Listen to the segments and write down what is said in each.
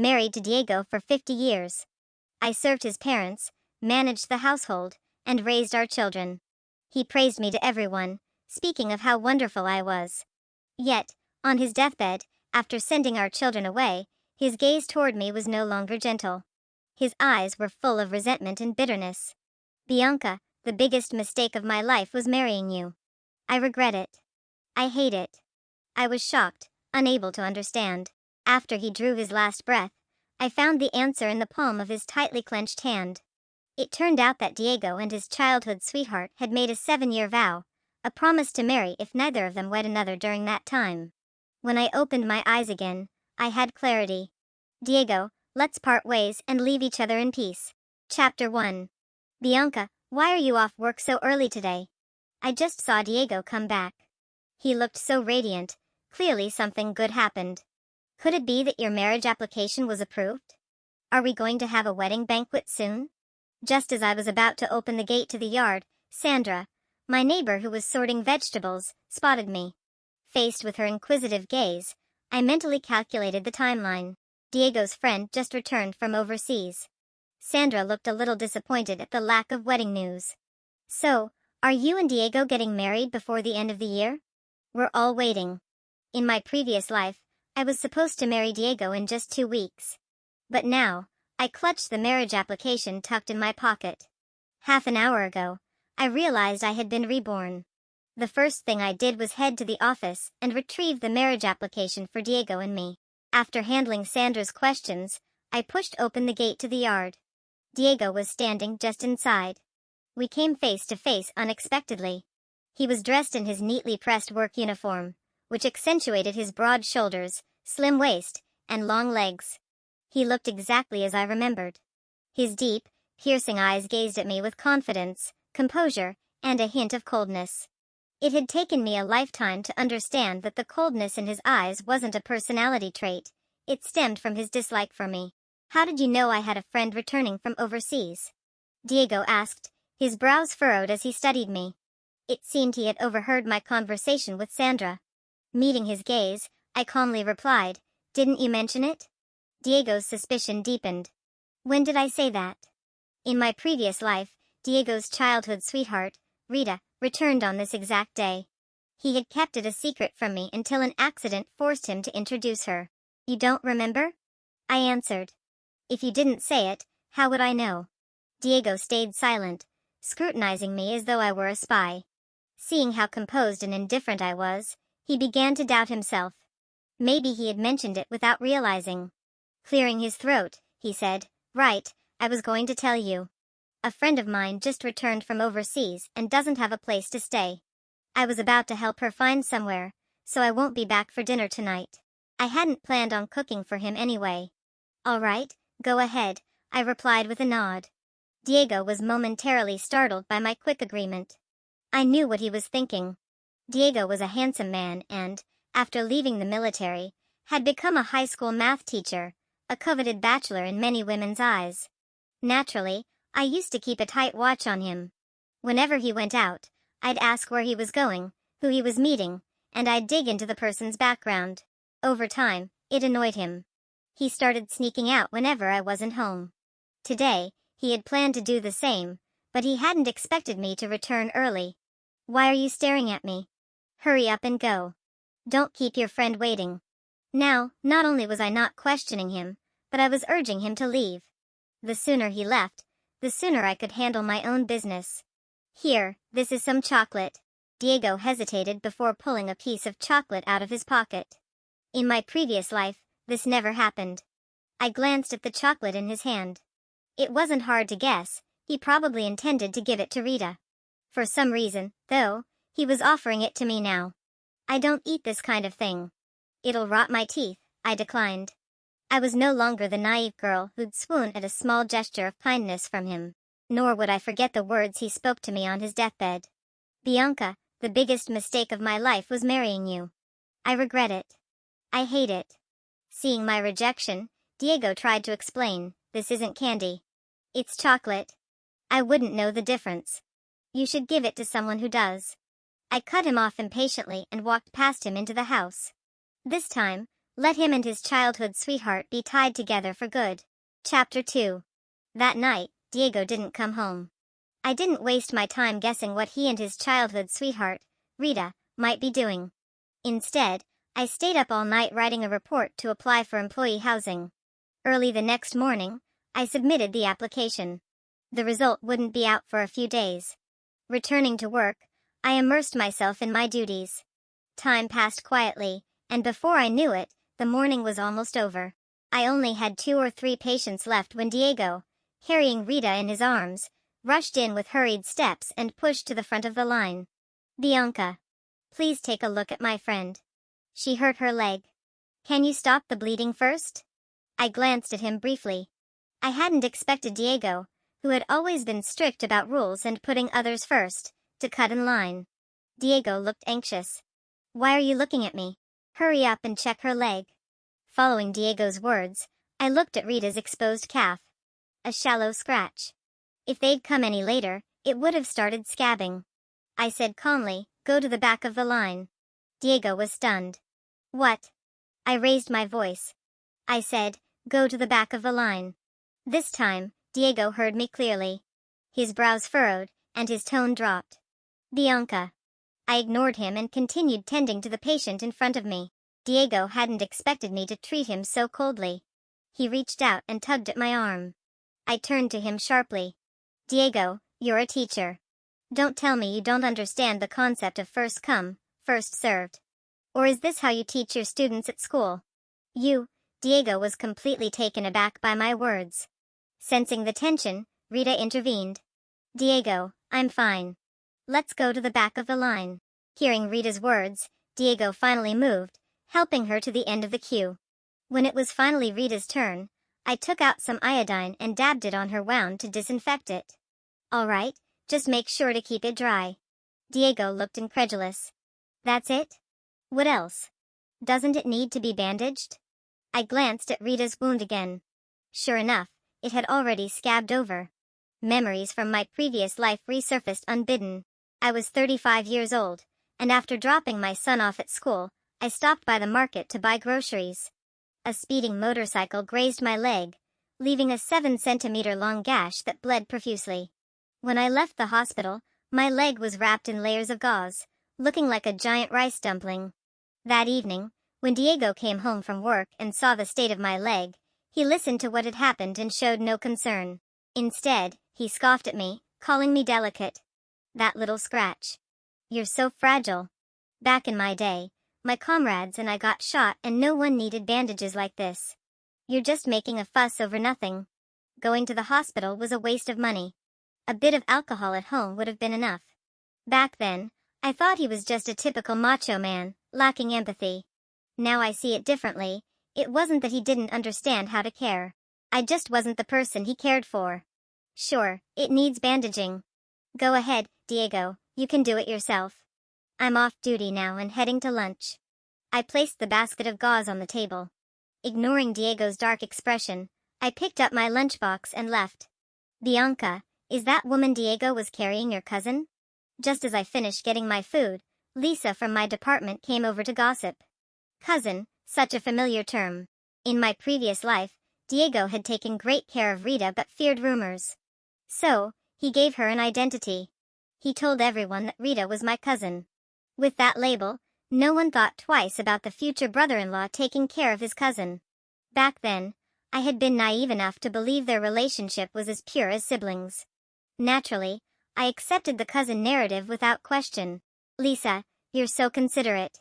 married to Diego for 50 years. I served his parents, managed the household, and raised our children. He praised me to everyone, speaking of how wonderful I was. Yet, on his deathbed, after sending our children away, his gaze toward me was no longer gentle. His eyes were full of resentment and bitterness. Bianca, the biggest mistake of my life was marrying you. I regret it. I hate it. I was shocked, unable to understand. After he drew his last breath, I found the answer in the palm of his tightly clenched hand. It turned out that Diego and his childhood sweetheart had made a 7-year vow, a promise to marry if neither of them wed another during that time. When I opened my eyes again, I had clarity. Diego, let's part ways and leave each other in peace. Chapter 1. Bianca, why are you off work so early today? I just saw Diego come back. He looked so radiant, clearly something good happened. Could it be that your marriage application was approved? Are we going to have a wedding banquet soon? Just as I was about to open the gate to the yard, Sandra, my neighbor who was sorting vegetables, spotted me. Faced with her inquisitive gaze, I mentally calculated the timeline. Diego's friend just returned from overseas. Sandra looked a little disappointed at the lack of wedding news. So, are you and Diego getting married before the end of the year? We're all waiting. In my previous life, I was supposed to marry Diego in just 2 weeks. But now, I clutched the marriage application tucked in my pocket. Half an hour ago, I realized I had been reborn. The first thing I did was head to the office and retrieve the marriage application for Diego and me. After handling Sandra's questions, I pushed open the gate to the yard. Diego was standing just inside. We came face to face unexpectedly. He was dressed in his neatly pressed work uniform, which accentuated his broad shoulders, slim waist, and long legs. He looked exactly as I remembered. His deep, piercing eyes gazed at me with confidence, composure, and a hint of coldness. It had taken me a lifetime to understand that the coldness in his eyes wasn't a personality trait, it stemmed from his dislike for me. How did you know I had a friend returning from overseas? Diego asked, his brows furrowed as he studied me. It seemed he had overheard my conversation with Sandra. Meeting his gaze, I calmly replied, "Didn't you mention it?" Diego's suspicion deepened. When did I say that? In my previous life, Diego's childhood sweetheart, Rita, returned on this exact day. He had kept it a secret from me until an accident forced him to introduce her. You don't remember? I answered. If you didn't say it, how would I know? Diego stayed silent, scrutinizing me as though I were a spy. Seeing how composed and indifferent I was, he began to doubt himself. Maybe he had mentioned it without realizing. Clearing his throat, he said, "Right, I was going to tell you. A friend of mine just returned from overseas and doesn't have a place to stay. I was about to help her find somewhere, so I won't be back for dinner tonight. I hadn't planned on cooking for him anyway." "All right, go ahead," I replied with a nod. Diego was momentarily startled by my quick agreement. I knew what he was thinking. Diego was a handsome man and, after leaving the military, had become a high school math teacher, a coveted bachelor in many women's eyes. Naturally, I used to keep a tight watch on him. Whenever he went out, I'd ask where he was going, who he was meeting, and I'd dig into the person's background. Over time, it annoyed him. He started sneaking out whenever I wasn't home. Today, he had planned to do the same, but he hadn't expected me to return early. "Why are you staring at me? Hurry up and go. Don't keep your friend waiting." Now, not only was I not questioning him, but I was urging him to leave. The sooner he left, the sooner I could handle my own business. "Here, this is some chocolate." Diego hesitated before pulling a piece of chocolate out of his pocket. In my previous life, this never happened. I glanced at the chocolate in his hand. It wasn't hard to guess, he probably intended to give it to Rita. For some reason, though, he was offering it to me now. "I don't eat this kind of thing. It'll rot my teeth," I declined. I was no longer the naive girl who'd swoon at a small gesture of kindness from him. Nor would I forget the words he spoke to me on his deathbed. "Bianca, the biggest mistake of my life was marrying you. I regret it. I hate it." Seeing my rejection, Diego tried to explain, "This isn't candy. It's chocolate. I wouldn't know the difference. You should give it to someone who does." I cut him off impatiently and walked past him into the house. This time, Let him and his childhood sweetheart be tied together for good. Chapter 2. That night, Diego didn't come home. I didn't waste my time guessing what he and his childhood sweetheart, Rita, might be doing. Instead, I stayed up all night writing a report to apply for employee housing. Early the next morning, I submitted the application. The result wouldn't be out for a few days. Returning to work, I immersed myself in my duties. Time passed quietly, and before I knew it, the morning was almost over. I only had 2 or 3 patients left when Diego, carrying Rita in his arms, rushed in with hurried steps and pushed to the front of the line. Bianca, please take a look at my friend. She hurt her leg. Can you stop the bleeding first? I glanced at him briefly. I hadn't expected Diego, who had always been strict about rules and putting others first, to cut in line. Diego looked anxious. Why are you looking at me? Hurry up and check her leg. Following Diego's words, I looked at Rita's exposed calf. A shallow scratch. If they'd come any later, it would have started scabbing. I said calmly, go to the back of the line. Diego was stunned. What? I raised my voice. I said, go to the back of the line. This time, Diego heard me clearly. His brows furrowed, and his tone dropped. Bianca. I ignored him and continued tending to the patient in front of me. Diego hadn't expected me to treat him so coldly. He reached out and tugged at my arm. I turned to him sharply. Diego, you're a teacher. Don't tell me you don't understand the concept of first come, first served. Or is this how you teach your students at school? Diego was completely taken aback by my words. Sensing the tension, Rita intervened. Diego, I'm fine. Let's go to the back of the line. Hearing Rita's words, Diego finally moved, helping her to the end of the queue. When it was finally Rita's turn, I took out some iodine and dabbed it on her wound to disinfect it. All right, just make sure to keep it dry. Diego looked incredulous. That's it? What else? Doesn't it need to be bandaged? I glanced at Rita's wound again. Sure enough, it had already scabbed over. Memories from my previous life resurfaced unbidden. I was 35 years old, and after dropping my son off at school, I stopped by the market to buy groceries. A speeding motorcycle grazed my leg, leaving a 7-centimeter-long gash that bled profusely. When I left the hospital, my leg was wrapped in layers of gauze, looking like a giant rice dumpling. That evening, when Diego came home from work and saw the state of my leg, he listened to what had happened and showed no concern. Instead, he scoffed at me, calling me delicate. That little scratch. You're so fragile. Back in my day, my comrades and I got shot and no one needed bandages like this. You're just making a fuss over nothing. Going to the hospital was a waste of money. A bit of alcohol at home would have been enough. Back then, I thought he was just a typical macho man, lacking empathy. Now I see it differently. It wasn't that he didn't understand how to care. I just wasn't the person he cared for. Sure, it needs bandaging. Go ahead, Diego, you can do it yourself. I'm off duty now and heading to lunch. I placed the basket of gauze on the table. Ignoring Diego's dark expression, I picked up my lunchbox and left. Bianca, is that woman Diego was carrying your cousin? Just as I finished getting my food, Lisa from my department came over to gossip. Cousin, such a familiar term. In my previous life, Diego had taken great care of Rita but feared rumors. So, he gave her an identity. He told everyone that Rita was my cousin. With that label, no one thought twice about the future brother-in-law taking care of his cousin. Back then, I had been naive enough to believe their relationship was as pure as siblings. Naturally, I accepted the cousin narrative without question. Lisa, you're so considerate.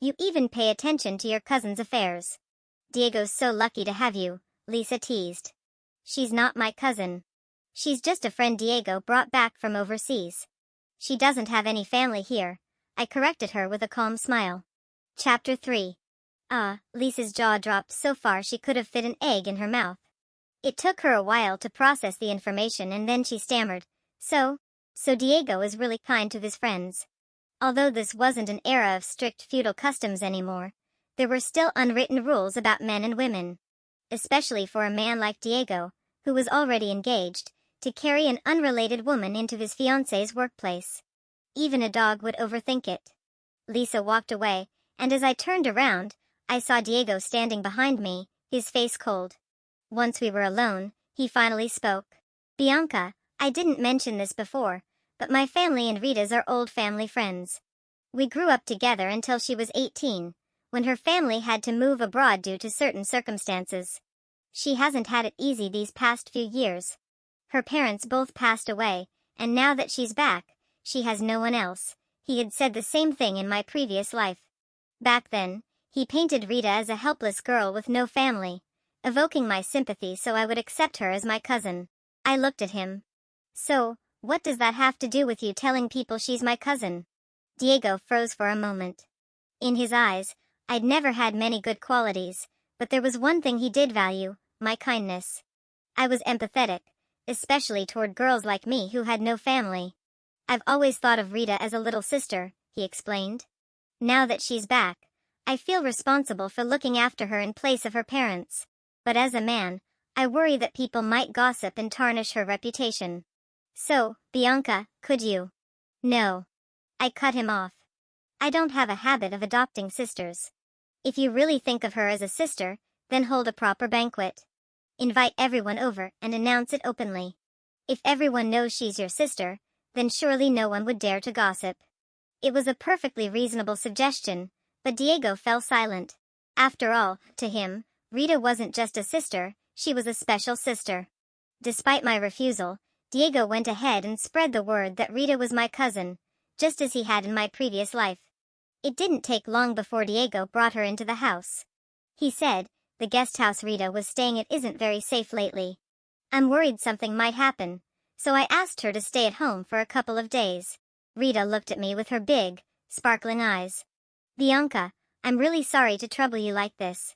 You even pay attention to your cousin's affairs. Diego's so lucky to have you, Lisa teased. She's not my cousin. She's just a friend Diego brought back from overseas. She doesn't have any family here, I corrected her with a calm smile. Chapter 3. Lisa's jaw dropped so far she could have fit an egg in her mouth. It took her a while to process the information and then she stammered, So Diego is really kind to his friends. Although this wasn't an era of strict feudal customs anymore, there were still unwritten rules about men and women. Especially for a man like Diego, who was already engaged, to carry an unrelated woman into his fiancé's workplace. Even a dog would overthink it. Lisa walked away, and as I turned around, I saw Diego standing behind me, his face cold. Once we were alone, he finally spoke. Bianca, I didn't mention this before, but my family and Rita's are old family friends. We grew up together until she was 18, when her family had to move abroad due to certain circumstances. She hasn't had it easy these past few years. Her parents both passed away, and now that she's back, she has no one else. He had said the same thing in my previous life. Back then, he painted Rita as a helpless girl with no family, evoking my sympathy so I would accept her as my cousin. I looked at him. So, what does that have to do with you telling people she's my cousin? Diego froze for a moment. In his eyes, I'd never had many good qualities, but there was one thing he did value, my kindness. I was empathetic, especially toward girls like me who had no family. I've always thought of Rita as a little sister, he explained. Now that she's back, I feel responsible for looking after her in place of her parents. But as a man, I worry that people might gossip and tarnish her reputation. So, Bianca, could you? No. I cut him off. I don't have a habit of adopting sisters. If you really think of her as a sister, then hold a proper banquet. Invite everyone over and announce it openly. If everyone knows she's your sister, then surely no one would dare to gossip. It was a perfectly reasonable suggestion, but Diego fell silent. After all, to him, Rita wasn't just a sister, she was a special sister. Despite my refusal, Diego went ahead and spread the word that Rita was my cousin, just as he had in my previous life. It didn't take long before Diego brought her into the house. He said, the guest house Rita was staying at isn't very safe lately. I'm worried something might happen, so I asked her to stay at home for a couple of days. Rita looked at me with her big, sparkling eyes. Bianca, I'm really sorry to trouble you like this.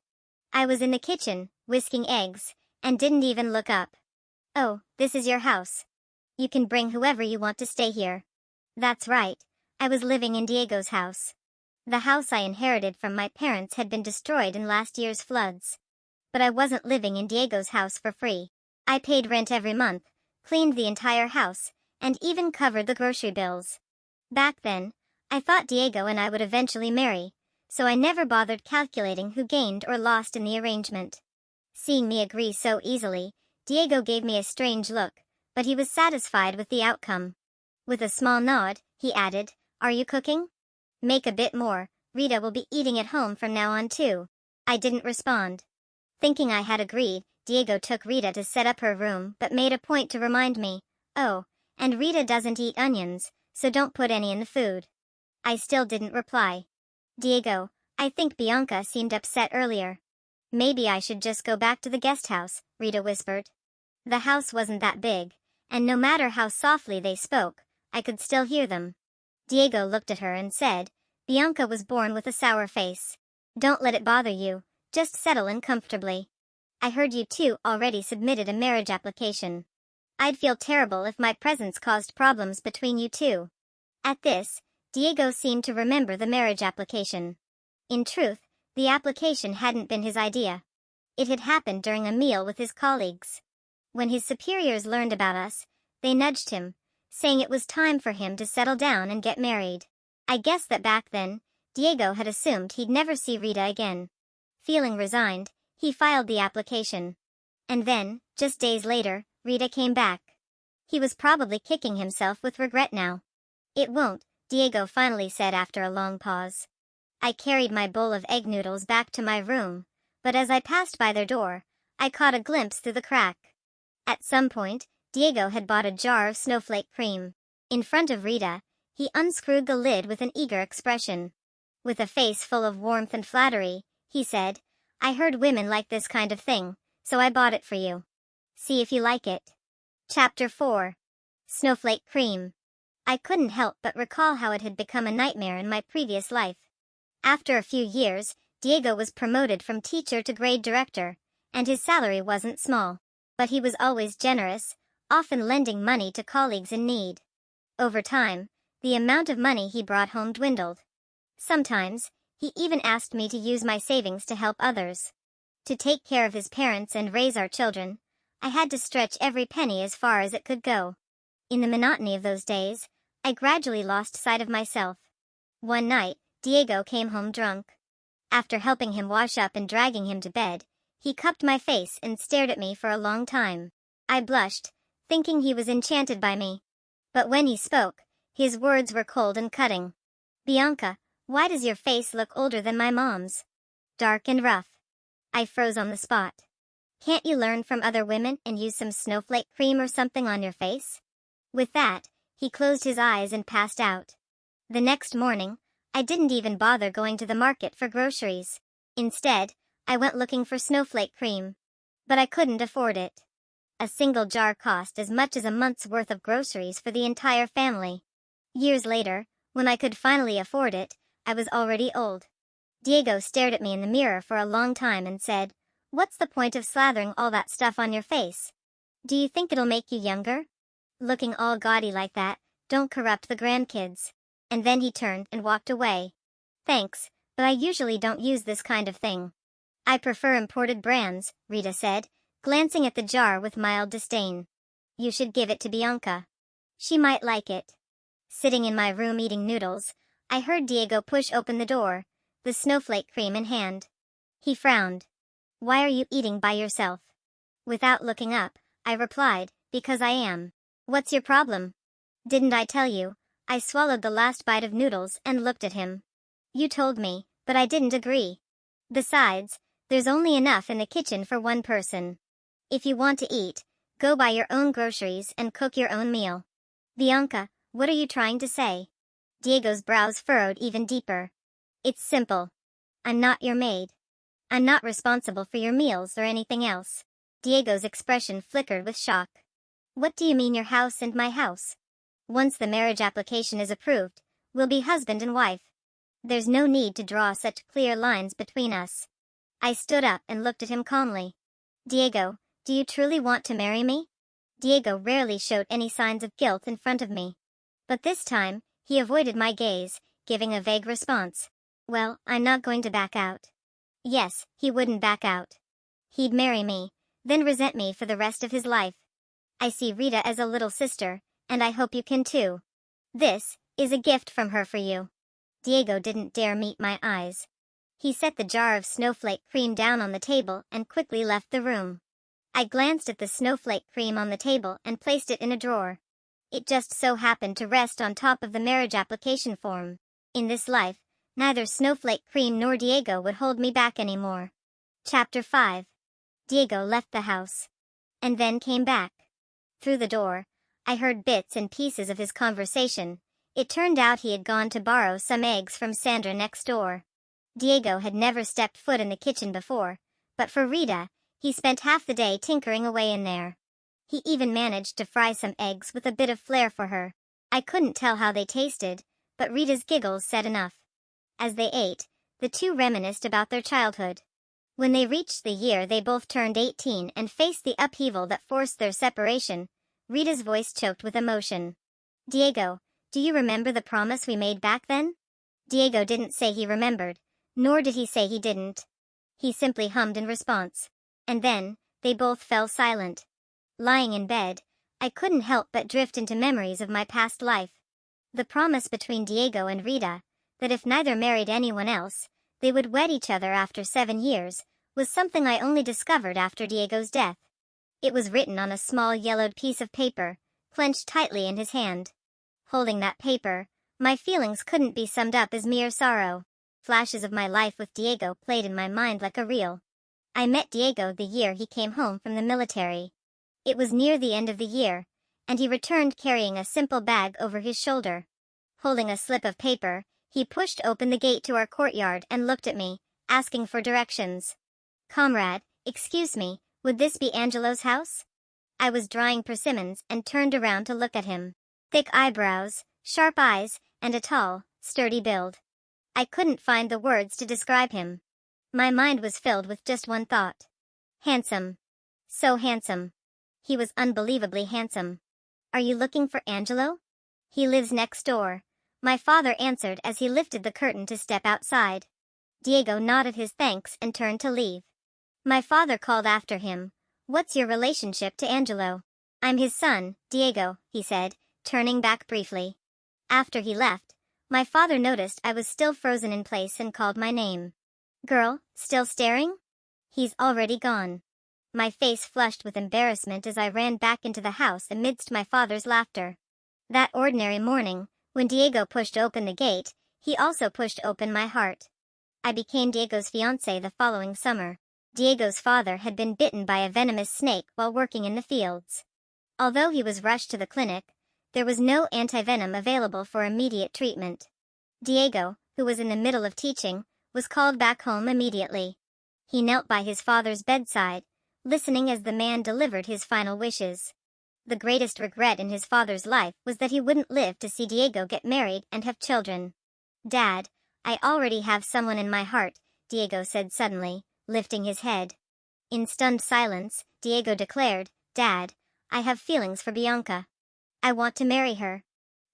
I was in the kitchen, whisking eggs, and didn't even look up. Oh, this is your house. You can bring whoever you want to stay here. That's right, I was living in Diego's house. The house I inherited from my parents had been destroyed in last year's floods. But I wasn't living in Diego's house for free. I paid rent every month, cleaned the entire house, and even covered the grocery bills. Back then, I thought Diego and I would eventually marry, so I never bothered calculating who gained or lost in the arrangement. Seeing me agree so easily, Diego gave me a strange look, but he was satisfied with the outcome. With a small nod, he added, "Are you cooking? Make a bit more, Rita will be eating at home from now on too." I didn't respond. Thinking I had agreed, Diego took Rita to set up her room but made a point to remind me, "Oh, and Rita doesn't eat onions, so don't put any in the food." I still didn't reply. Diego, I think Bianca seemed upset earlier. Maybe I should just go back to the guest house, Rita whispered. The house wasn't that big, and no matter how softly they spoke, I could still hear them. Diego looked at her and said, Bianca was born with a sour face. Don't let it bother you, just settle in comfortably. I heard you two already submitted a marriage application. I'd feel terrible if my presence caused problems between you two. At this, Diego seemed to remember the marriage application. In truth, the application hadn't been his idea. It had happened during a meal with his colleagues. When his superiors learned about us, they nudged him, saying it was time for him to settle down and get married. I guess that back then, Diego had assumed he'd never see Rita again. Feeling resigned, he filed the application. And then, just days later, Rita came back. He was probably kicking himself with regret now. It won't, Diego finally said after a long pause. I carried my bowl of egg noodles back to my room, but as I passed by their door, I caught a glimpse through the crack. At some point, Diego had bought a jar of snowflake cream. In front of Rita, he unscrewed the lid with an eager expression. With a face full of warmth and flattery, he said, I heard women like this kind of thing, so I bought it for you. See if you like it. Chapter 4. Snowflake Cream. I couldn't help but recall how it had become a nightmare in my previous life. After a few years, Diego was promoted from teacher to grade director, and his salary wasn't small. But he was always generous, often lending money to colleagues in need. Over time, the amount of money he brought home dwindled. Sometimes, he even asked me to use my savings to help others. To take care of his parents and raise our children, I had to stretch every penny as far as it could go. In the monotony of those days, I gradually lost sight of myself. One night, Diego came home drunk. After helping him wash up and dragging him to bed, he cupped my face and stared at me for a long time. I blushed, thinking he was enchanted by me. But when he spoke, his words were cold and cutting. "Bianca, why does your face look older than my mom's? Dark and rough." I froze on the spot. "Can't you learn from other women and use some snowflake cream or something on your face?" With that, he closed his eyes and passed out. The next morning, I didn't even bother going to the market for groceries. Instead, I went looking for snowflake cream. But I couldn't afford it. A single jar cost as much as a month's worth of groceries for the entire family. Years later, when I could finally afford it, I was already old. Diego stared at me in the mirror for a long time and said, "What's the point of slathering all that stuff on your face? Do you think it'll make you younger? Looking all gaudy like that, don't corrupt the grandkids." And then he turned and walked away. "Thanks, but I usually don't use this kind of thing. I prefer imported brands," Rita said, glancing at the jar with mild disdain. "You should give it to Bianca. She might like it." Sitting in my room eating noodles, I heard Diego push open the door, the snowflake cream in hand. He frowned. "Why are you eating by yourself?" Without looking up, I replied, "Because I am." "What's your problem?" "Didn't I tell you?" I swallowed the last bite of noodles and looked at him. "You told me, but I didn't agree. Besides, there's only enough in the kitchen for one person. If you want to eat, go buy your own groceries and cook your own meal." "Bianca, what are you trying to say?" Diego's brows furrowed even deeper. "It's simple. I'm not your maid. I'm not responsible for your meals or anything else." Diego's expression flickered with shock. "What do you mean your house and my house? Once the marriage application is approved, we'll be husband and wife. There's no need to draw such clear lines between us." I stood up and looked at him calmly. "Diego, do you truly want to marry me?" Diego rarely showed any signs of guilt in front of me. But this time, he avoided my gaze, giving a vague response. "Well, I'm not going to back out." Yes, he wouldn't back out. He'd marry me, then resent me for the rest of his life. I see Rita as a little sister, and I hope you can too. This is a gift from her for you." Diego didn't dare meet my eyes. He set the jar of snowflake cream down on the table and quickly left the room. I glanced at the snowflake cream on the table and placed it in a drawer. It just so happened to rest on top of the marriage application form. In this life, neither snowflake cream nor Diego would hold me back anymore. Chapter 5. Diego left the house. And then came back. Through the door, I heard bits and pieces of his conversation. It turned out he had gone to borrow some eggs from Sandra next door. Diego had never stepped foot in the kitchen before, but for Rita, he spent half the day tinkering away in there. He even managed to fry some eggs with a bit of flair for her. I couldn't tell how they tasted, but Rita's giggles said enough. As they ate, the two reminisced about their childhood. When they reached the year they both turned 18 and faced the upheaval that forced their separation, Rita's voice choked with emotion. "Diego, do you remember the promise we made back then?" Diego didn't say he remembered, nor did he say he didn't. He simply hummed in response. And then, they both fell silent. Lying in bed, I couldn't help but drift into memories of my past life. The promise between Diego and Rita, that if neither married anyone else, they would wed each other after 7 years, was something I only discovered after Diego's death. It was written on a small yellowed piece of paper, clenched tightly in his hand. Holding that paper, my feelings couldn't be summed up as mere sorrow. Flashes of my life with Diego played in my mind like a reel. I met Diego the year he came home from the military. It was near the end of the year, and he returned carrying a simple bag over his shoulder. Holding a slip of paper, he pushed open the gate to our courtyard and looked at me, asking for directions. "Comrade, excuse me, would this be Angelo's house?" I was drying persimmons and turned around to look at him. Thick eyebrows, sharp eyes, and a tall, sturdy build. I couldn't find the words to describe him. My mind was filled with just one thought. Handsome. So handsome. He was unbelievably handsome. "Are you looking for Angelo?" "He lives next door," my father answered as he lifted the curtain to step outside. Diego nodded his thanks and turned to leave. My father called after him, "What's your relationship to Angelo?" "I'm his son, Diego," he said, turning back briefly. After he left, my father noticed I was still frozen in place and called my name. Girl, still staring? He's already gone. My face flushed with embarrassment as I ran back into the house amidst my father's laughter. That ordinary morning, when Diego pushed open the gate, he also pushed open my heart. I became Diego's fiancée the following summer. Diego's father had been bitten by a venomous snake while working in the fields. Although he was rushed to the clinic, there was no antivenom available for immediate treatment. Diego, who was in the middle of teaching, was called back home immediately. He knelt by his father's bedside, listening as the man delivered his final wishes. The greatest regret in his father's life was that he wouldn't live to see Diego get married and have children. Dad, I already have someone in my heart, Diego said suddenly, lifting his head. In stunned silence, Diego declared, Dad, I have feelings for Bianca. I want to marry her.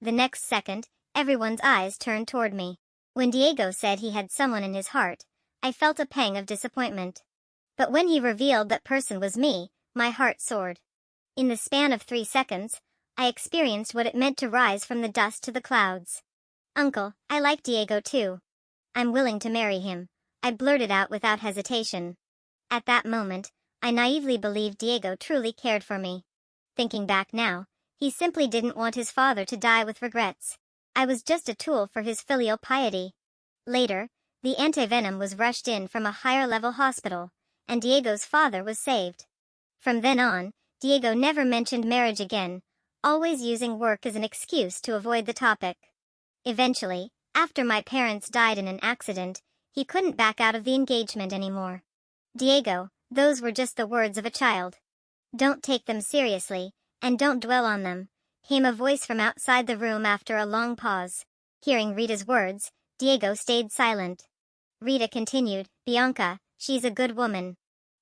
The next second, everyone's eyes turned toward me. When Diego said he had someone in his heart, I felt a pang of disappointment. But when he revealed that person was me, my heart soared. In the span of 3 seconds, I experienced what it meant to rise from the dust to the clouds. Uncle, I like Diego too. I'm willing to marry him, I blurted out without hesitation. At that moment, I naively believed Diego truly cared for me. Thinking back now, he simply didn't want his father to die with regrets. I was just a tool for his filial piety. Later, the antivenom was rushed in from a higher-level hospital, and Diego's father was saved. From then on, Diego never mentioned marriage again, always using work as an excuse to avoid the topic. Eventually, after my parents died in an accident, he couldn't back out of the engagement anymore. Diego, those were just the words of a child. Don't take them seriously, and don't dwell on them, came a voice from outside the room after a long pause. Hearing Rita's words, Diego stayed silent. Rita continued, Bianca, she's a good woman.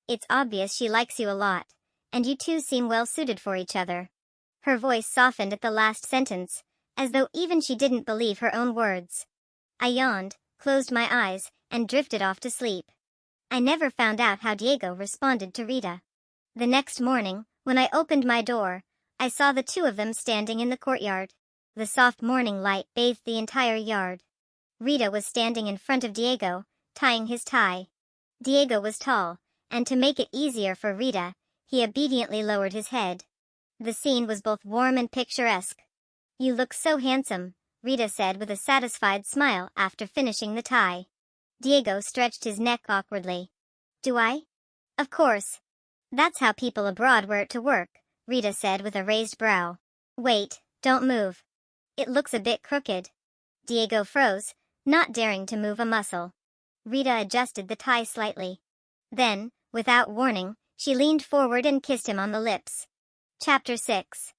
It's obvious she likes you a lot, and you two seem well suited for each other. Her voice softened at the last sentence, as though even she didn't believe her own words. I yawned, closed my eyes, and drifted off to sleep. I never found out how Diego responded to Rita. The next morning, when I opened my door, I saw the two of them standing in the courtyard. The soft morning light bathed the entire yard. Rita was standing in front of Diego, tying his tie. Diego was tall, and to make it easier for Rita, he obediently lowered his head. The scene was both warm and picturesque. You look so handsome, Rita said with a satisfied smile after finishing the tie. Diego stretched his neck awkwardly. Do I? Of course. That's how people abroad wear it to work, Rita said with a raised brow. Wait, don't move. It looks a bit crooked. Diego froze, not daring to move a muscle. Rita adjusted the tie slightly. Then, without warning, she leaned forward and kissed him on the lips. Chapter 6.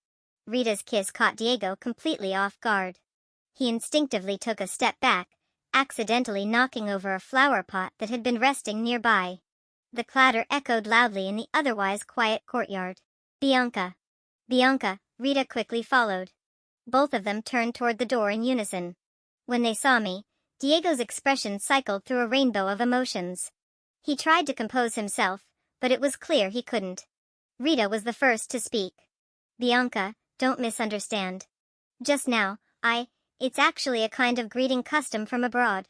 Rita's kiss caught Diego completely off guard. He instinctively took a step back, accidentally knocking over a flower pot that had been resting nearby. The clatter echoed loudly in the otherwise quiet courtyard. Bianca. Bianca, Rita quickly followed. Both of them turned toward the door in unison. When they saw me, Diego's expression cycled through a rainbow of emotions. He tried to compose himself, but it was clear he couldn't. Rita was the first to speak. Bianca, don't misunderstand. Just now, it's actually a kind of greeting custom from abroad.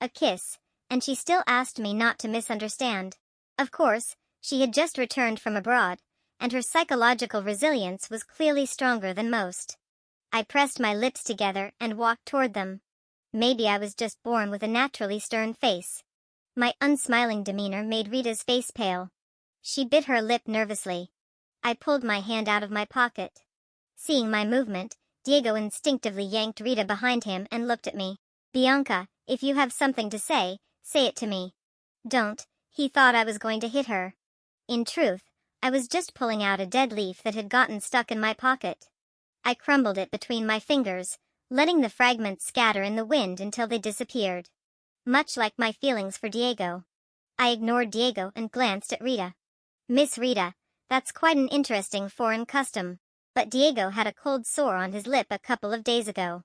A kiss, and she still asked me not to misunderstand. Of course, she had just returned from abroad, and her psychological resilience was clearly stronger than most. I pressed my lips together and walked toward them. Maybe I was just born with a naturally stern face. My unsmiling demeanor made Rita's face pale. She bit her lip nervously. I pulled my hand out of my pocket. Seeing my movement, Diego instinctively yanked Rita behind him and looked at me. Bianca, if you have something to say it to me. Don't, he thought I was going to hit her. In truth, I was just pulling out a dead leaf that had gotten stuck in my pocket. I crumbled it between my fingers, letting the fragments scatter in the wind until they disappeared. Much like my feelings for Diego. I ignored Diego and glanced at Rita. Miss Rita, that's quite an interesting foreign custom. But Diego had a cold sore on his lip a couple of days ago.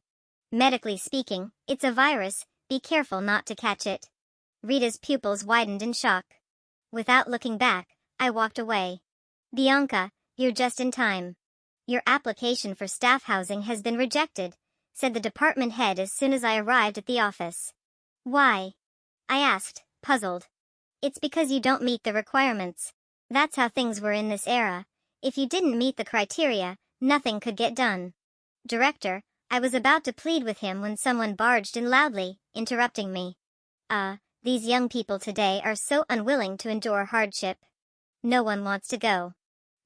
Medically speaking, it's a virus, be careful not to catch it. Rita's pupils widened in shock. Without looking back, I walked away. Bianca, you're just in time. Your application for staff housing has been rejected, said the department head as soon as I arrived at the office. Why? I asked, puzzled. It's because you don't meet the requirements. That's how things were in this era. If you didn't meet the criteria, nothing could get done. Director, I was about to plead with him when someone barged in loudly, interrupting me. These young people today are so unwilling to endure hardship. No one wants to go.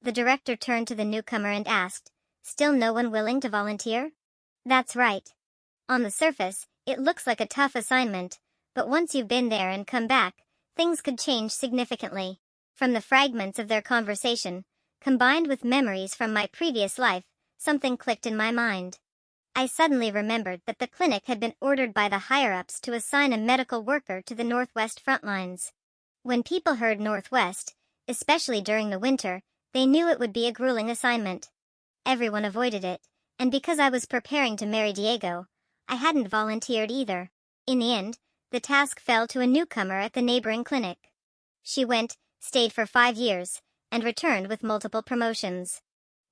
The director turned to the newcomer and asked, still no one willing to volunteer? That's right. On the surface, it looks like a tough assignment, but once you've been there and come back, things could change significantly. From the fragments of their conversation, combined with memories from my previous life, something clicked in my mind. I suddenly remembered that the clinic had been ordered by the higher-ups to assign a medical worker to the Northwest front lines. When people heard Northwest, especially during the winter, they knew it would be a grueling assignment. Everyone avoided it, and because I was preparing to marry Diego, I hadn't volunteered either. In the end, the task fell to a newcomer at the neighboring clinic. She went, stayed for 5 years, and returned with multiple promotions.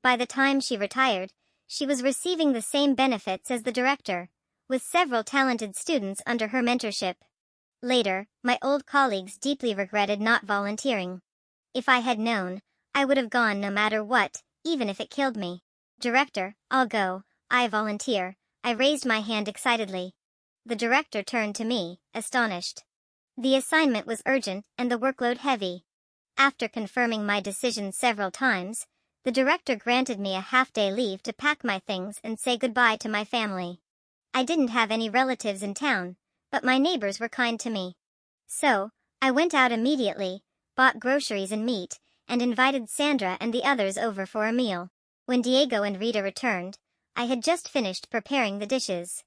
By the time she retired, she was receiving the same benefits as the director, with several talented students under her mentorship. Later, my old colleagues deeply regretted not volunteering. If I had known, I would have gone no matter what, even if it killed me. Director, I'll go, I volunteer. I raised my hand excitedly. The director turned to me, astonished. The assignment was urgent and the workload heavy. After confirming my decision several times, the director granted me a half-day leave to pack my things and say goodbye to my family. I didn't have any relatives in town, but my neighbors were kind to me. So, I went out immediately, bought groceries and meat, and invited Sandra and the others over for a meal. When Diego and Rita returned, I had just finished preparing the dishes.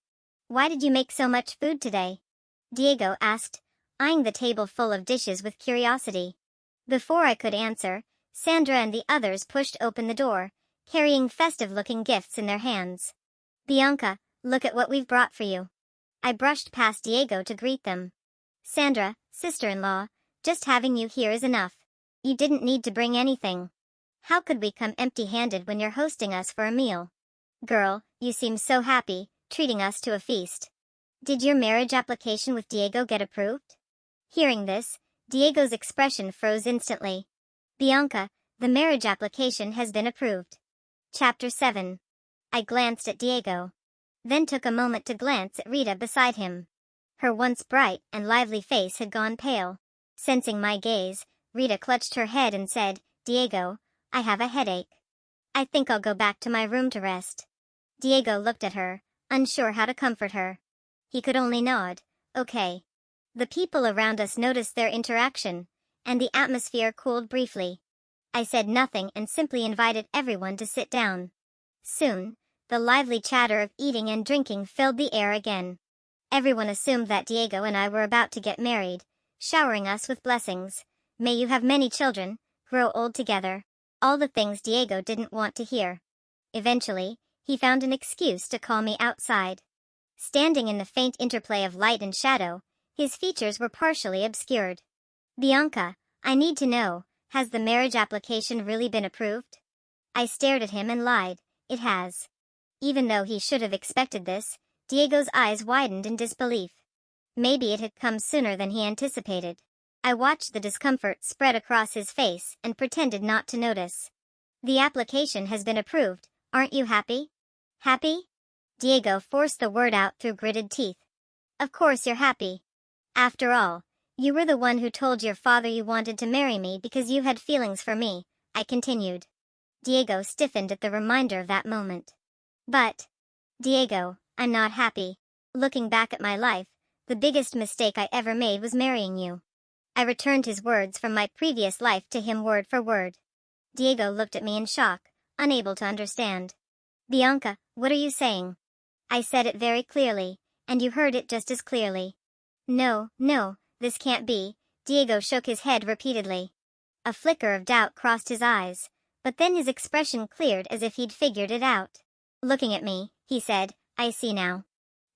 Why did you make so much food today? Diego asked, eyeing the table full of dishes with curiosity. Before I could answer, Sandra and the others pushed open the door, carrying festive-looking gifts in their hands. Bianca, look at what we've brought for you. I brushed past Diego to greet them. Sandra, sister-in-law, just having you here is enough. You didn't need to bring anything. How could we come empty-handed when you're hosting us for a meal? Girl, you seem so happy, treating us to a feast. Did your marriage application with Diego get approved? Hearing this, Diego's expression froze instantly. Bianca, the marriage application has been approved. Chapter 7. I glanced at Diego. Then took a moment to glance at Rita beside him. Her once bright and lively face had gone pale. Sensing my gaze, Rita clutched her head and said, Diego, I have a headache. I think I'll go back to my room to rest. Diego looked at her, unsure how to comfort her. He could only nod. Okay. The people around us noticed their interaction, and the atmosphere cooled briefly. I said nothing and simply invited everyone to sit down. Soon, the lively chatter of eating and drinking filled the air again. Everyone assumed that Diego and I were about to get married, showering us with blessings. May you have many children, grow old together. All the things Diego didn't want to hear. Eventually, he found an excuse to call me outside. Standing in the faint interplay of light and shadow, his features were partially obscured. Bianca, I need to know, has the marriage application really been approved? I stared at him and lied, it has. Even though he should have expected this, Diego's eyes widened in disbelief. Maybe it had come sooner than he anticipated. I watched the discomfort spread across his face and pretended not to notice. The application has been approved, aren't you happy? Happy? Diego forced the word out through gritted teeth. Of course you're happy. After all, you were the one who told your father you wanted to marry me because you had feelings for me, I continued. Diego stiffened at the reminder of that moment. But, Diego, I'm not happy. Looking back at my life, the biggest mistake I ever made was marrying you. I returned his words from my previous life to him word for word. Diego looked at me in shock, unable to understand. Bianca, what are you saying? I said it very clearly, and you heard it just as clearly. No, this can't be. Diego shook his head repeatedly. A flicker of doubt crossed his eyes, but then his expression cleared as if he'd figured it out. Looking at me, he said, I see now.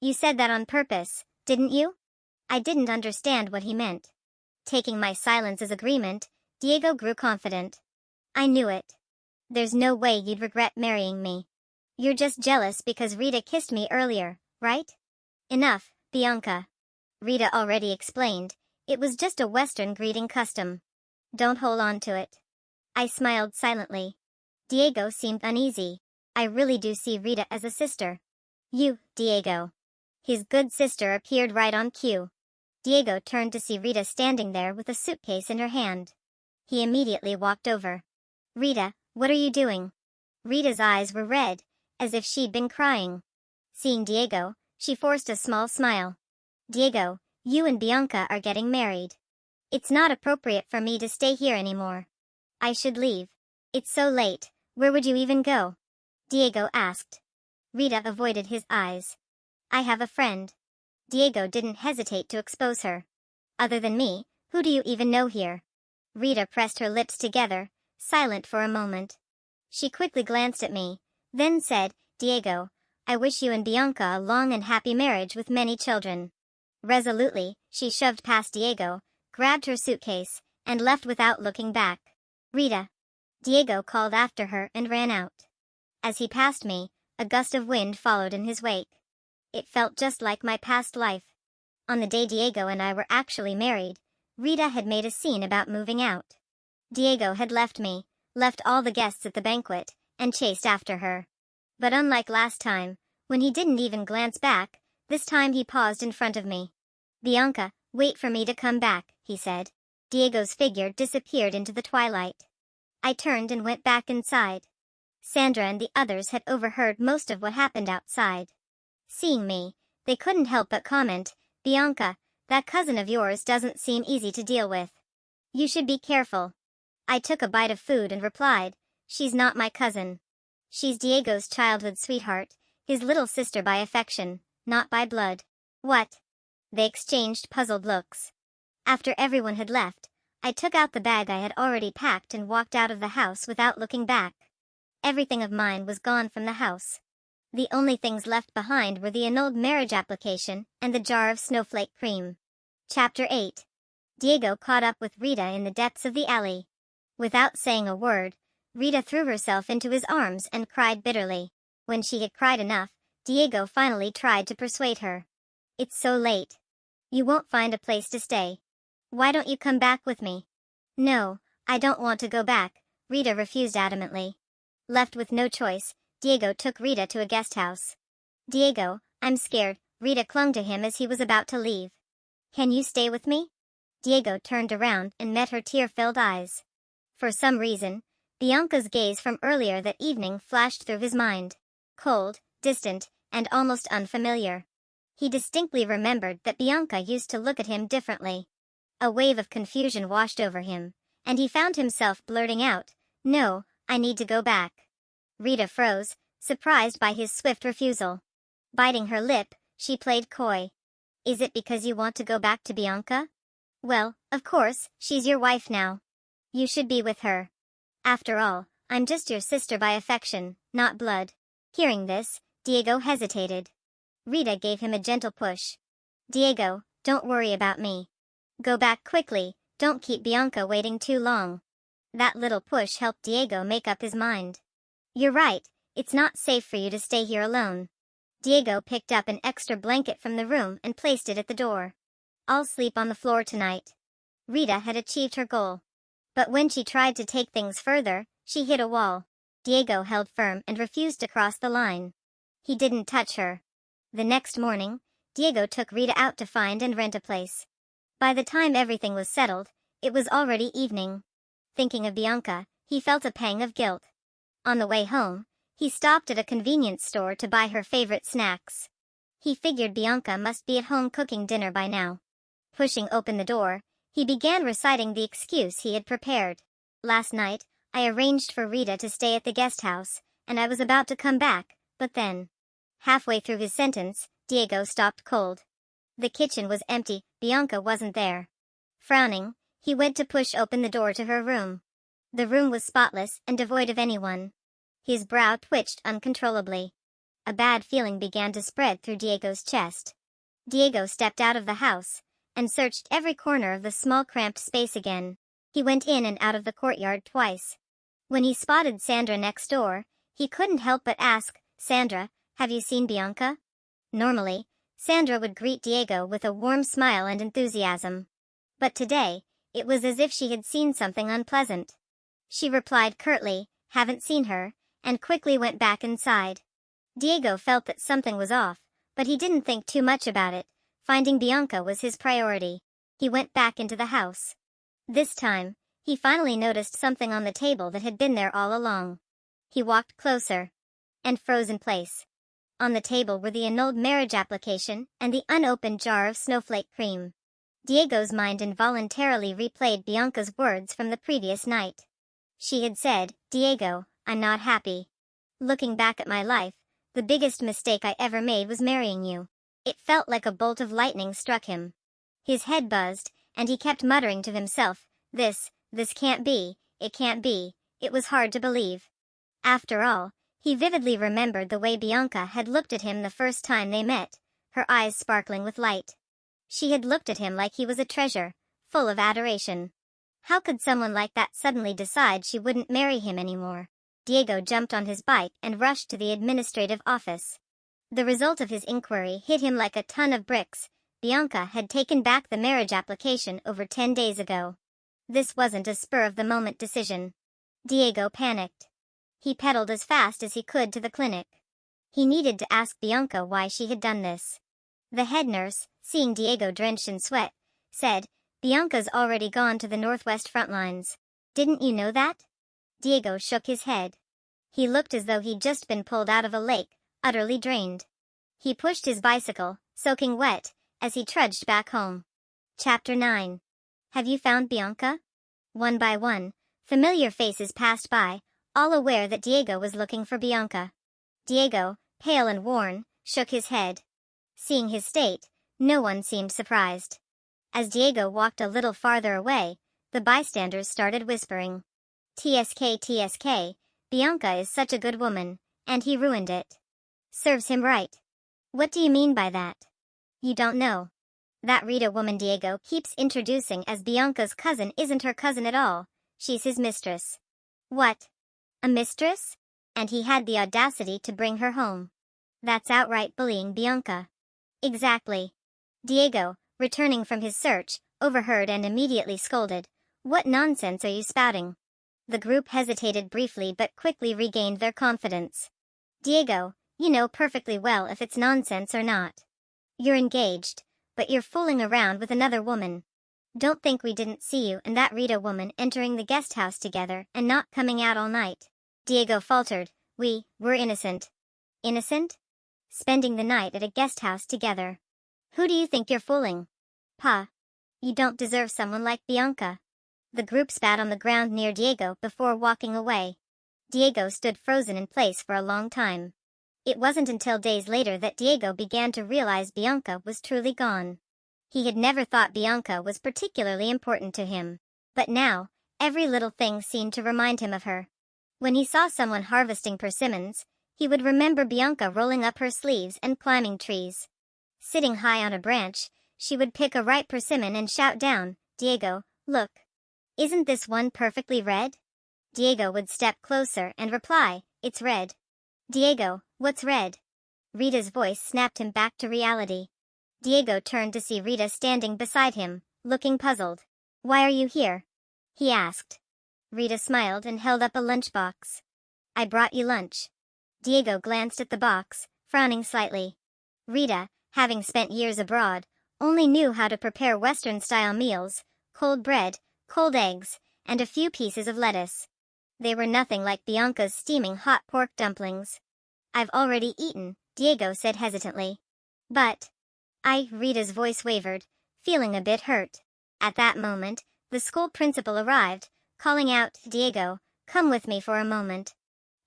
You said that on purpose, didn't you? I didn't understand what he meant. Taking my silence as agreement, Diego grew confident. I knew it. There's no way you'd regret marrying me. You're just jealous because Rita kissed me earlier, right? Enough, Bianca. Rita already explained, It was just a Western greeting custom. Don't hold on to it. I smiled silently. Diego seemed uneasy. I really do see Rita as a sister. You, Diego. His good sister appeared right on cue. Diego turned to see Rita standing there with a suitcase in her hand. He immediately walked over. Rita, what are you doing? Rita's eyes were red, as if she'd been crying. Seeing Diego, she forced a small smile. Diego, you and Bianca are getting married. It's not appropriate for me to stay here anymore. I should leave. It's so late, where would you even go? Diego asked. Rita avoided his eyes. I have a friend. Diego didn't hesitate to expose her. Other than me, who do you even know here? Rita pressed her lips together, silent for a moment. She quickly glanced at me, then said, Diego, I wish you and Bianca a long and happy marriage with many children. Resolutely, she shoved past Diego, grabbed her suitcase, and left without looking back. Rita. Diego called after her and ran out. As he passed me, a gust of wind followed in his wake. It felt just like my past life. On the day Diego and I were actually married, Rita had made a scene about moving out. Diego had left me, left all the guests at the banquet, and chased after her. But unlike last time, when he didn't even glance back, this time he paused in front of me. Bianca, wait for me to come back, he said. Diego's figure disappeared into the twilight. I turned and went back inside. Sandra and the others had overheard most of what happened outside. Seeing me, they couldn't help but comment, Bianca, that cousin of yours doesn't seem easy to deal with. You should be careful. I took a bite of food and replied, she's not my cousin. She's Diego's childhood sweetheart, his little sister by affection, not by blood. What? They exchanged puzzled looks. After everyone had left, I took out the bag I had already packed and walked out of the house without looking back. Everything of mine was gone from the house. The only things left behind were the annulled marriage application and the jar of snowflake cream. Chapter 8. Diego caught up with Rita in the depths of the alley. Without saying a word, Rita threw herself into his arms and cried bitterly. When she had cried enough, Diego finally tried to persuade her. It's so late. You won't find a place to stay. Why don't you come back with me? No, I don't want to go back, Rita refused adamantly. Left with no choice, Diego took Rita to a guest house. Diego, I'm scared, Rita clung to him as he was about to leave. Can you stay with me? Diego turned around and met her tear-filled eyes. For some reason, Bianca's gaze from earlier that evening flashed through his mind. Cold, distant, and almost unfamiliar. He distinctly remembered that Bianca used to look at him differently. A wave of confusion washed over him, and he found himself blurting out, No, I need to go back. Rita froze, surprised by his swift refusal. Biting her lip, she played coy. Is it because you want to go back to Bianca? Well, of course, she's your wife now. You should be with her. After all, I'm just your sister by affection, not blood. Hearing this, Diego hesitated. Rita gave him a gentle push. Diego, don't worry about me. Go back quickly, don't keep Bianca waiting too long. That little push helped Diego make up his mind. You're right, it's not safe for you to stay here alone. Diego picked up an extra blanket from the room and placed it at the door. I'll sleep on the floor tonight. Rita had achieved her goal. But when she tried to take things further, she hit a wall. Diego held firm and refused to cross the line. He didn't touch her. The next morning, Diego took Rita out to find and rent a place. By the time everything was settled, it was already evening. Thinking of Bianca, he felt a pang of guilt. On the way home, he stopped at a convenience store to buy her favorite snacks. He figured Bianca must be at home cooking dinner by now. Pushing open the door, he began reciting the excuse he had prepared. Last night, I arranged for Rita to stay at the guest house, and I was about to come back, but then. Halfway through his sentence, Diego stopped cold. The kitchen was empty, Bianca wasn't there. Frowning, he went to push open the door to her room. The room was spotless and devoid of anyone. His brow twitched uncontrollably. A bad feeling began to spread through Diego's chest. Diego stepped out of the house, and searched every corner of the small cramped space again. He went in and out of the courtyard twice. When he spotted Sandra next door, he couldn't help but ask, Sandra, have you seen Bianca? Normally, Sandra would greet Diego with a warm smile and enthusiasm. But today, it was as if she had seen something unpleasant. She replied curtly, "Haven't seen her," and quickly went back inside. Diego felt that something was off, but he didn't think too much about it. Finding Bianca was his priority. He went back into the house. This time, he finally noticed something on the table that had been there all along. He walked closer and froze in place. On the table were the annulled marriage application and the unopened jar of snowflake cream. Diego's mind involuntarily replayed Bianca's words from the previous night. She had said, "Diego, I'm not happy. Looking back at my life, the biggest mistake I ever made was marrying you." It felt like a bolt of lightning struck him. His head buzzed, and he kept muttering to himself, This can't be, it can't be." It was hard to believe. After all, he vividly remembered the way Bianca had looked at him the first time they met, her eyes sparkling with light. She had looked at him like he was a treasure, full of adoration. How could someone like that suddenly decide she wouldn't marry him anymore? Diego jumped on his bike and rushed to the administrative office. The result of his inquiry hit him like a ton of bricks. Bianca had taken back the marriage application over 10 days ago. This wasn't a spur-of-the-moment decision. Diego panicked. He pedaled as fast as he could to the clinic. He needed to ask Bianca why she had done this. The head nurse, seeing Diego drenched in sweat, said, "Bianca's already gone to the Northwest front lines. Didn't you know that?" Diego shook his head. He looked as though he'd just been pulled out of a lake, utterly drained. He pushed his bicycle, soaking wet, as he trudged back home. Chapter 9. Have you found Bianca? One by one, familiar faces passed by, all aware that Diego was looking for Bianca. Diego, pale and worn, shook his head. Seeing his state, no one seemed surprised. As Diego walked a little farther away, the bystanders started whispering. "TSK, TSK, Bianca is such a good woman, and he ruined it. Serves him right." "What do you mean by that?" "You don't know. That Rita woman Diego keeps introducing as Bianca's cousin isn't her cousin at all. She's his mistress." "What? A mistress? And he had the audacity to bring her home. That's outright bullying Bianca." "Exactly." Diego, returning from his search, overheard and immediately scolded. "What nonsense are you spouting?" The group hesitated briefly but quickly regained their confidence. "Diego, you know perfectly well if it's nonsense or not. You're engaged, but you're fooling around with another woman. Don't think we didn't see you and that Rita woman entering the guest house together and not coming out all night." Diego faltered. We're innocent." "Innocent? Spending the night at a guest house together. Who do you think you're fooling?" "Pa, you don't deserve someone like Bianca." The group spat on the ground near Diego before walking away. Diego stood frozen in place for a long time. It wasn't until days later that Diego began to realize Bianca was truly gone. He had never thought Bianca was particularly important to him. But now, every little thing seemed to remind him of her. When he saw someone harvesting persimmons, he would remember Bianca rolling up her sleeves and climbing trees. Sitting high on a branch, she would pick a ripe persimmon and shout down, "Diego, look. Isn't this one perfectly red?" Diego would step closer and reply, "It's red." "Diego, what's red?" Rita's voice snapped him back to reality. Diego turned to see Rita standing beside him, looking puzzled. "Why are you here?" he asked. Rita smiled and held up a lunchbox. "I brought you lunch." Diego glanced at the box, frowning slightly. Rita, having spent years abroad, only knew how to prepare Western-style meals, cold bread, cold eggs, and a few pieces of lettuce. They were nothing like Bianca's steaming hot pork dumplings. "I've already eaten," Diego said hesitantly. "But..." Rita's voice wavered, feeling a bit hurt. At that moment, the school principal arrived, calling out, "Diego, come with me for a moment."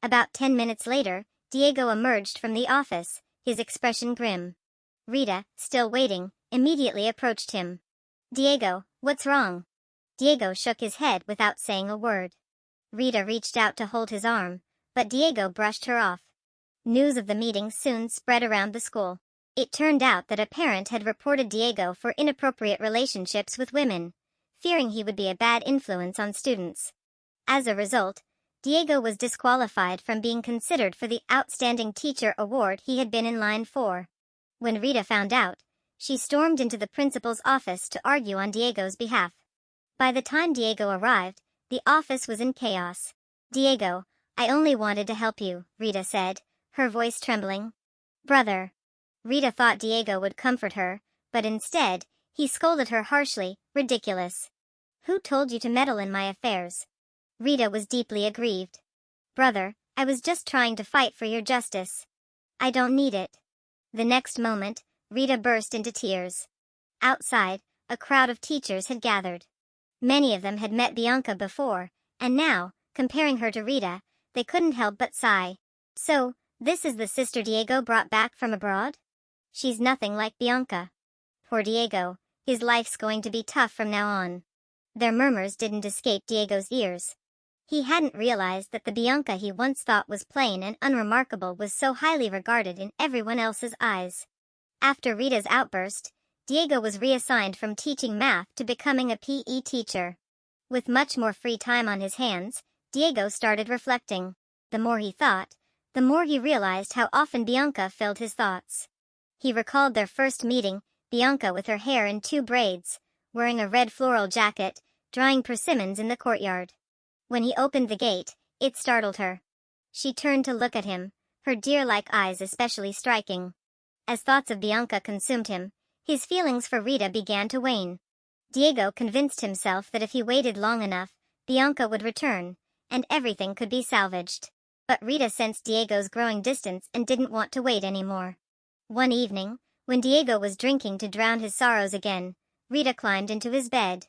About 10 minutes later, Diego emerged from the office, his expression grim. Rita, still waiting, immediately approached him. "Diego, what's wrong?" Diego shook his head without saying a word. Rita reached out to hold his arm, but Diego brushed her off. News of the meeting soon spread around the school. It turned out that a parent had reported Diego for inappropriate relationships with women, fearing he would be a bad influence on students. As a result, Diego was disqualified from being considered for the Outstanding Teacher Award he had been in line for. When Rita found out, She stormed into the principal's office to argue on Diego's behalf. By the time Diego arrived, the office was in chaos. "Diego, I only wanted to help you," Rita said, her voice trembling. "Brother." Rita thought Diego would comfort her, but instead, he scolded her harshly. "Ridiculous. Who told you to meddle in my affairs?" Rita was deeply aggrieved. "Brother, I was just trying to fight for your justice. I don't need it." The next moment, Rita burst into tears. Outside, a crowd of teachers had gathered. Many of them had met Bianca before, and now, comparing her to Rita, they couldn't help but sigh. "So, this is the sister Diego brought back from abroad? She's nothing like Bianca. Poor Diego, his life's going to be tough from now on." Their murmurs didn't escape Diego's ears. He hadn't realized that the Bianca he once thought was plain and unremarkable was so highly regarded in everyone else's eyes. After Rita's outburst, Diego was reassigned from teaching math to becoming a PE teacher. With much more free time on his hands, Diego started reflecting. The more he thought, the more he realized how often Bianca filled his thoughts. He recalled their first meeting, Bianca with her hair in 2 braids, wearing a red floral jacket, drying persimmons in the courtyard. When he opened the gate, it startled her. She turned to look at him, her deer-like eyes especially striking. As thoughts of Bianca consumed him, his feelings for Rita began to wane. Diego convinced himself that if he waited long enough, Bianca would return, and everything could be salvaged. But Rita sensed Diego's growing distance and didn't want to wait anymore. One evening, when Diego was drinking to drown his sorrows again, Rita climbed into his bed.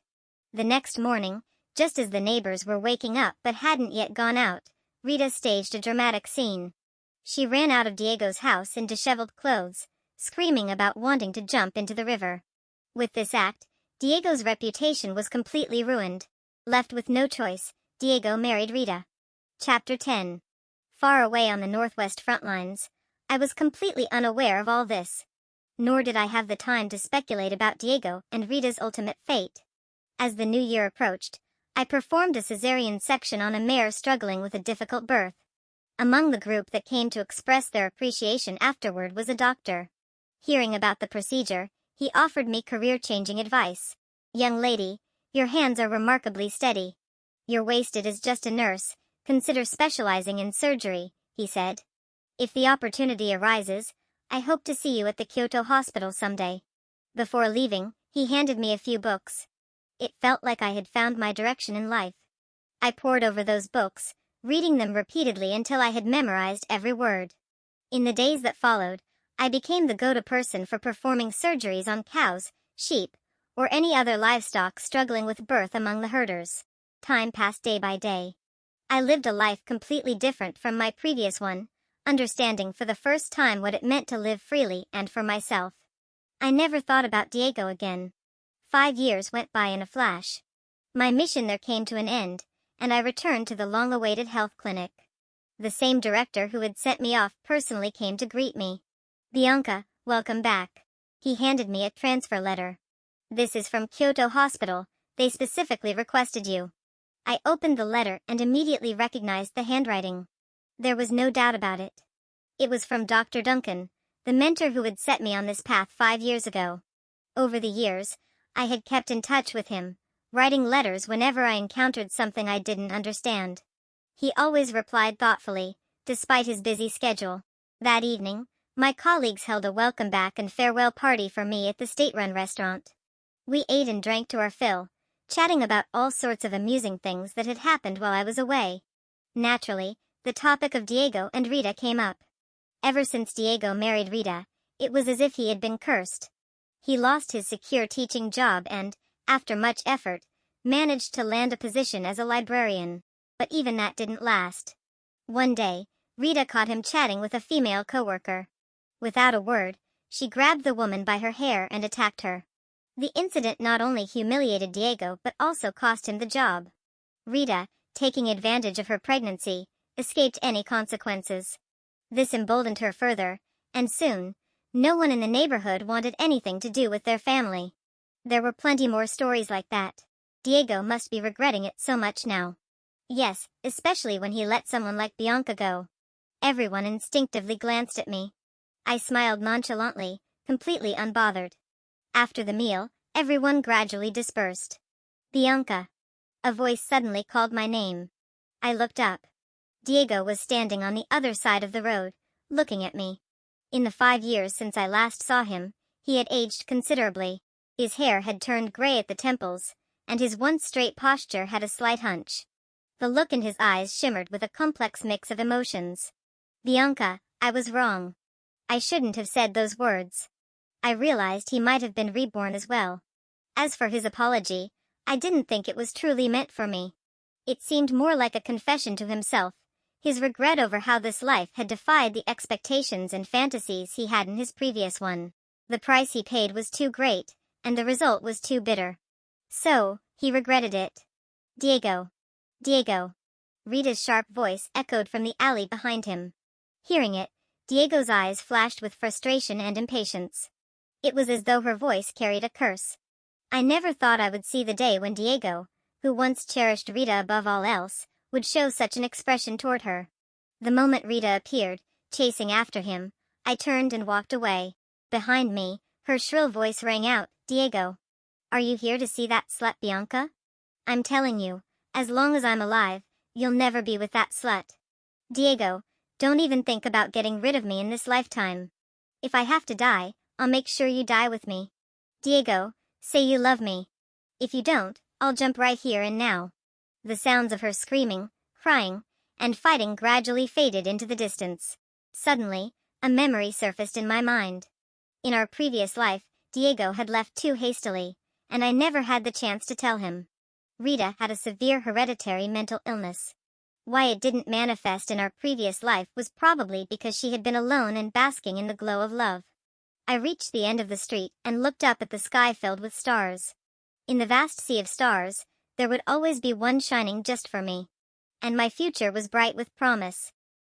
The next morning, just as the neighbors were waking up but hadn't yet gone out, Rita staged a dramatic scene. She ran out of Diego's house in disheveled clothes, screaming about wanting to jump into the river. With this act, Diego's reputation was completely ruined. Left with no choice, Diego married Rita. Chapter 10. Far away on the northwest front lines, I was completely unaware of all this. Nor did I have the time to speculate about Diego and Rita's ultimate fate. As the new year approached, I performed a cesarean section on a mare struggling with a difficult birth. Among the group that came to express their appreciation afterward was a doctor. Hearing about the procedure, he offered me career-changing advice. "Young lady, your hands are remarkably steady. You're wasted as just a nurse, consider specializing in surgery," he said. "If the opportunity arises, I hope to see you at the Kyoto hospital someday." Before leaving, he handed me a few books. It felt like I had found my direction in life. I pored over those books, reading them repeatedly until I had memorized every word. In the days that followed, I became the go-to person for performing surgeries on cows, sheep, or any other livestock struggling with birth among the herders. Time passed day by day. I lived a life completely different from my previous one, understanding for the first time what it meant to live freely and for myself. I never thought about Diego again. 5 years went by in a flash. My mission there came to an end, and I returned to the long-awaited health clinic. The same director who had sent me off personally came to greet me. "Bianca, welcome back." He handed me a transfer letter. "This is from Kyoto Hospital, they specifically requested you." I opened the letter and immediately recognized the handwriting. There was no doubt about it. It was from Dr. Duncan, the mentor who had set me on this path 5 years ago. Over the years, I had kept in touch with him, writing letters whenever I encountered something I didn't understand. He always replied thoughtfully, despite his busy schedule. That evening, my colleagues held a welcome back and farewell party for me at the state-run restaurant. We ate and drank to our fill, chatting about all sorts of amusing things that had happened while I was away. Naturally, the topic of Diego and Rita came up. Ever since Diego married Rita, it was as if he had been cursed. He lost his secure teaching job and, after much effort, managed to land a position as a librarian. But even that didn't last. One day, Rita caught him chatting with a female coworker. Without a word, she grabbed the woman by her hair and attacked her. The incident not only humiliated Diego but also cost him the job. Rita, taking advantage of her pregnancy, escaped any consequences. This emboldened her further, and soon, no one in the neighborhood wanted anything to do with their family. There were plenty more stories like that. Diego must be regretting it so much now. Yes, especially when he let someone like Bianca go. Everyone instinctively glanced at me. I smiled nonchalantly, completely unbothered. After the meal, everyone gradually dispersed. Bianca. A voice suddenly called my name. I looked up. Diego was standing on the other side of the road, looking at me. In the 5 years since I last saw him, he had aged considerably. His hair had turned gray at the temples, and his once straight posture had a slight hunch. The look in his eyes shimmered with a complex mix of emotions. Bianca, I was wrong. I shouldn't have said those words. I realized he might have been reborn as well. As for his apology, I didn't think it was truly meant for me. It seemed more like a confession to himself, his regret over how this life had defied the expectations and fantasies he had in his previous one. The price he paid was too great, and the result was too bitter. So, he regretted it. Diego. Diego. Rita's sharp voice echoed from the alley behind him. Hearing it, Diego's eyes flashed with frustration and impatience. It was as though her voice carried a curse. I never thought I would see the day when Diego, who once cherished Rita above all else, would show such an expression toward her. The moment Rita appeared, chasing after him, I turned and walked away. Behind me, her shrill voice rang out, Diego. Are you here to see that slut Bianca? I'm telling you, as long as I'm alive, you'll never be with that slut. Diego, don't even think about getting rid of me in this lifetime. If I have to die, I'll make sure you die with me. Diego, say you love me. If you don't, I'll jump right here and now. The sounds of her screaming, crying, and fighting gradually faded into the distance. Suddenly, a memory surfaced in my mind. In our previous life, Diego had left too hastily, and I never had the chance to tell him. Rita had a severe hereditary mental illness. Why it didn't manifest in our previous life was probably because she had been alone and basking in the glow of love. I reached the end of the street and looked up at the sky filled with stars. In the vast sea of stars, there would always be one shining just for me. And my future was bright with promise.